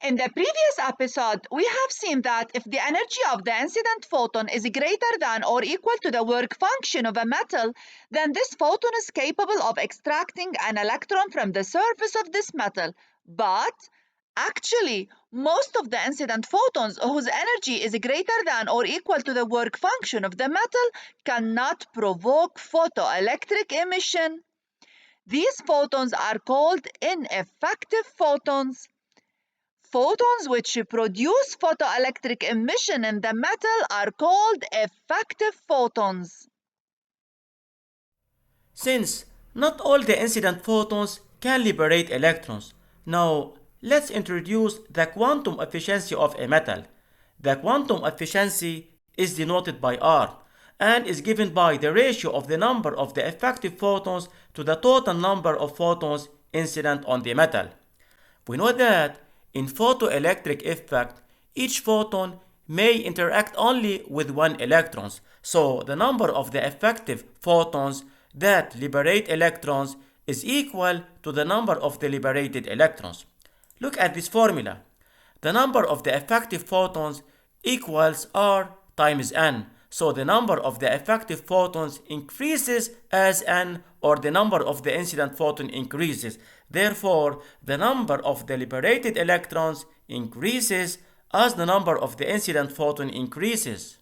In the previous episode, we have seen that if the energy of the incident photon is greater than or equal to the work function of a metal, then this photon is capable of extracting an electron from the surface of this metal. But actually, most of the incident photons whose energy is greater than or equal to the work function of the metal cannot provoke photoelectric emission. These photons are called ineffective photons. Photons which produce photoelectric emission in the metal are called effective photons. Since not all the incident photons can liberate electrons, now let's introduce the quantum efficiency of a metal. The quantum efficiency is denoted by R and is given by the ratio of the number of the effective photons to the total number of photons incident on the metal. We know that in photoelectric effect, each photon may interact only with one electron, so the number of the effective photons that liberate electrons is equal to the number of the liberated electrons. Look at this formula. The number of the effective photons equals R times N. So the number of the effective photons increases as N, or the number of the incident photon increases. Therefore, the number of the liberated electrons increases as the number of the incident photon increases.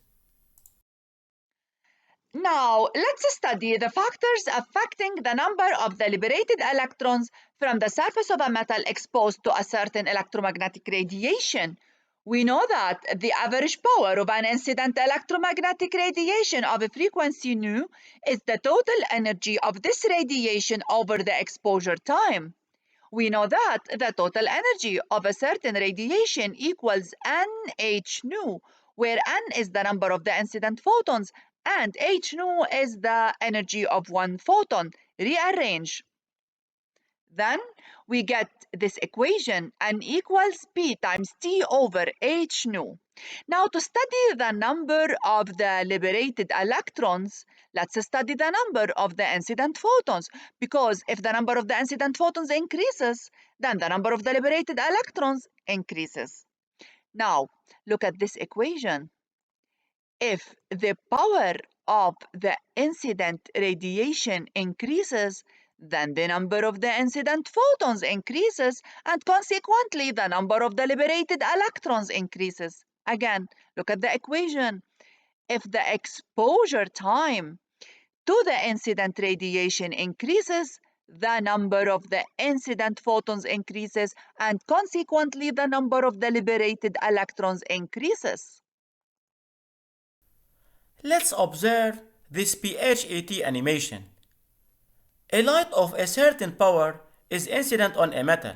Now, let's study the factors affecting the number of the liberated electrons from the surface of a metal exposed to a certain electromagnetic radiation. We know that the average power of an incident electromagnetic radiation of a frequency nu is the total energy of this radiation over the exposure time. We know that the total energy of a certain radiation equals NH nu, where N is the number of the incident photons and H nu is the energy of one photon. Rearrange. Then we get this equation, N equals P times T over H nu. Now, to study the number of the liberated electrons, let's study the number of the incident photons, because if the number of the incident photons increases, then the number of the liberated electrons increases. Now, look at this equation. If the power of the incident radiation increases, then the number of the incident photons increases, and consequently, the number of the liberated electrons increases. Again, look at the equation. If the exposure time to the incident radiation increases, the number of the incident photons increases, and consequently, the number of the liberated electrons increases. Let's observe this PHAT animation. A light of a certain power is incident on a metal.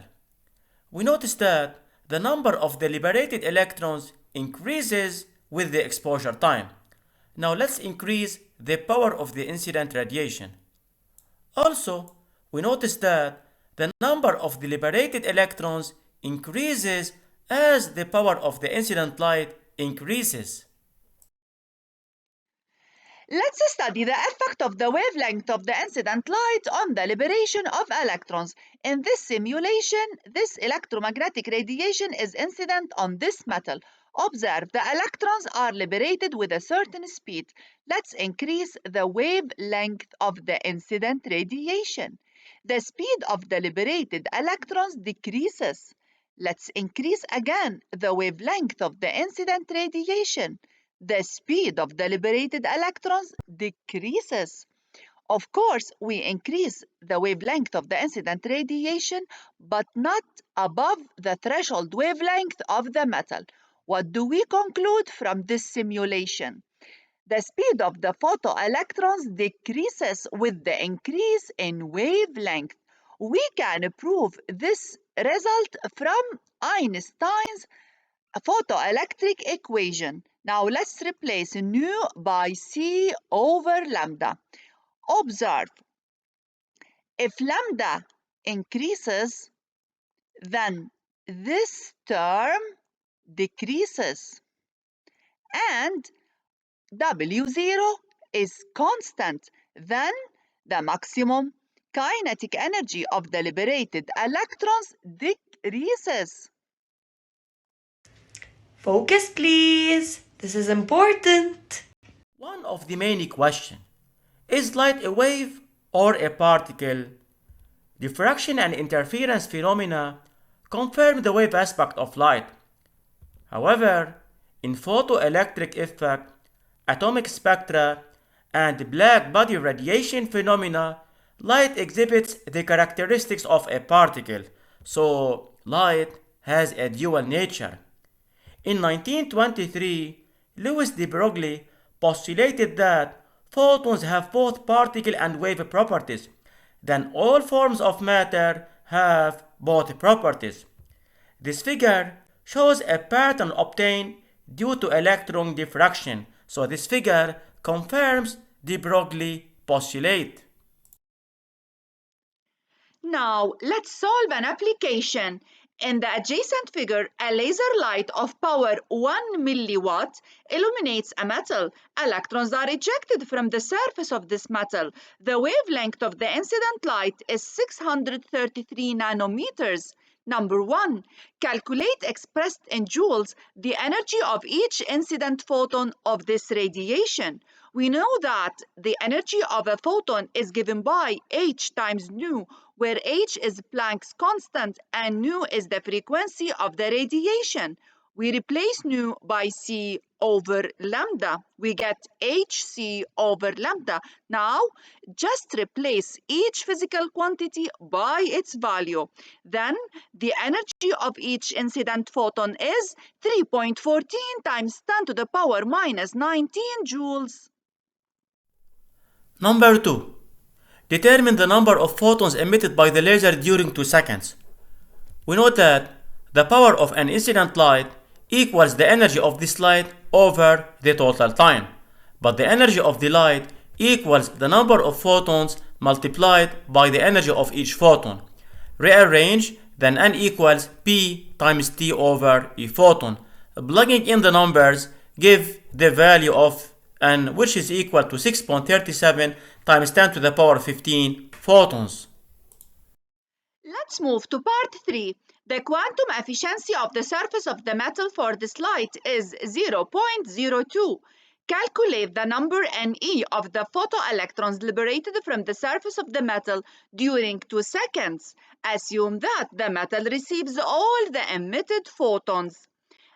We notice that the number of the liberated electrons increases with the exposure time. Now let's increase the power of the incident radiation. Also, we notice that the number of the liberated electrons increases as the power of the incident light increases. Let's study the effect of the wavelength of the incident light on the liberation of electrons. In this simulation, this electromagnetic radiation is incident on this metal. Observe, the electrons are liberated with a certain speed. Let's increase the wavelength of the incident radiation. The speed of the liberated electrons decreases. Let's increase again the wavelength of the incident radiation. The speed of the liberated electrons decreases. Of course, we increase the wavelength of the incident radiation, but not above the threshold wavelength of the metal. What do we conclude from this simulation? The speed of the photoelectrons decreases with the increase in wavelength. We can prove this result from Einstein's photoelectric equation. Now let's replace nu by C over lambda. Observe, if lambda increases, then this term decreases, and W0 is constant. Then the maximum kinetic energy of the liberated electrons decreases. Focus, please. This is important. One of the main questions is light a wave or a particle? Diffraction and interference phenomena confirm the wave aspect of light. However, in photoelectric effect, atomic spectra, and black body radiation phenomena, light exhibits the characteristics of a particle, so light has a dual nature. In 1923, Louis de Broglie postulated that photons have both particle and wave properties. Then all forms of matter have both properties. This figure shows a pattern obtained due to electron diffraction. So this figure confirms de Broglie postulate. Now, let's solve an application. In the adjacent figure, a laser light of power 1 milliwatt illuminates a metal. Electrons are ejected from the surface of this metal. The wavelength of the incident light is 633 nanometers. Number 1. Calculate expressed in joules the energy of each incident photon of this radiation. We know that the energy of a photon is given by h times nu, where h is Planck's constant and nu is the frequency of the radiation. We replace nu by c over lambda. We get hc over lambda. Now, just replace each physical quantity by its value. Then, the energy of each incident photon is 3.14 times 10 to the power minus 19 joules. Number 2. Determine the number of photons emitted by the laser during 2 seconds. We know that the power of an incident light equals the energy of this light over the total time. But the energy of the light equals the number of photons multiplied by the energy of each photon. Rearrange, then n equals p times t over e photon. Plugging in the numbers give the value of n, which is equal to 6.37 times 10 to the power 15 photons. Let's move to part 3. The quantum efficiency of the surface of the metal for this light is 0.02. Calculate the number Ne of the photoelectrons liberated from the surface of the metal during 2 seconds. Assume that the metal receives all the emitted photons.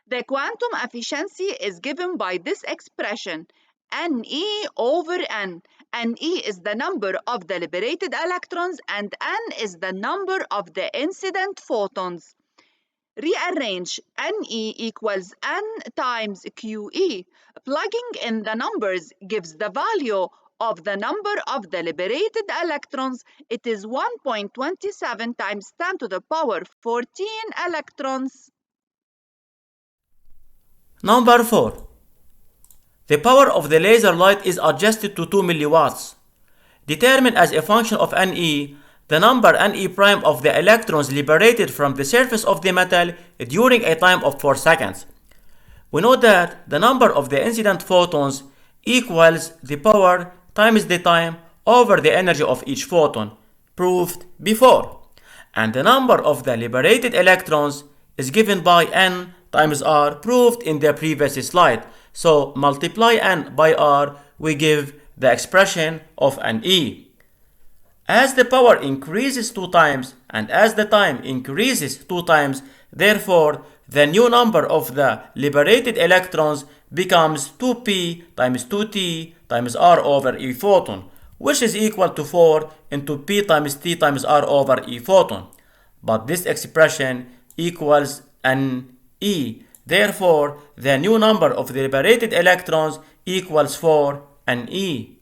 The quantum efficiency is given by this expression, Ne over N. Ne is the number of the liberated electrons and N is the number of the incident photons. Rearrange Ne equals N times QE. Plugging in the numbers gives the value of the number of the liberated electrons. It is 1.27 times 10 to the power 14 electrons. Number 4. The power of the laser light is adjusted to 2 milliwatts. Determine as a function of Ne the number Ne prime of the electrons liberated from the surface of the metal during a time of 4 seconds. We know that the number of the incident photons equals the power times the time over the energy of each photon, proved before. And the number of the liberated electrons is given by n times r, proved in the previous slide. So multiply n by r, we give the expression of Ne. As the power increases 2 times and as the time increases 2 times, therefore the new number of the liberated electrons becomes 2p times 2t times r over e photon, which is equal to 4 into p times t times r over e photon. But this expression equals Ne. Therefore, the new number of the liberated electrons equals 4 Ne.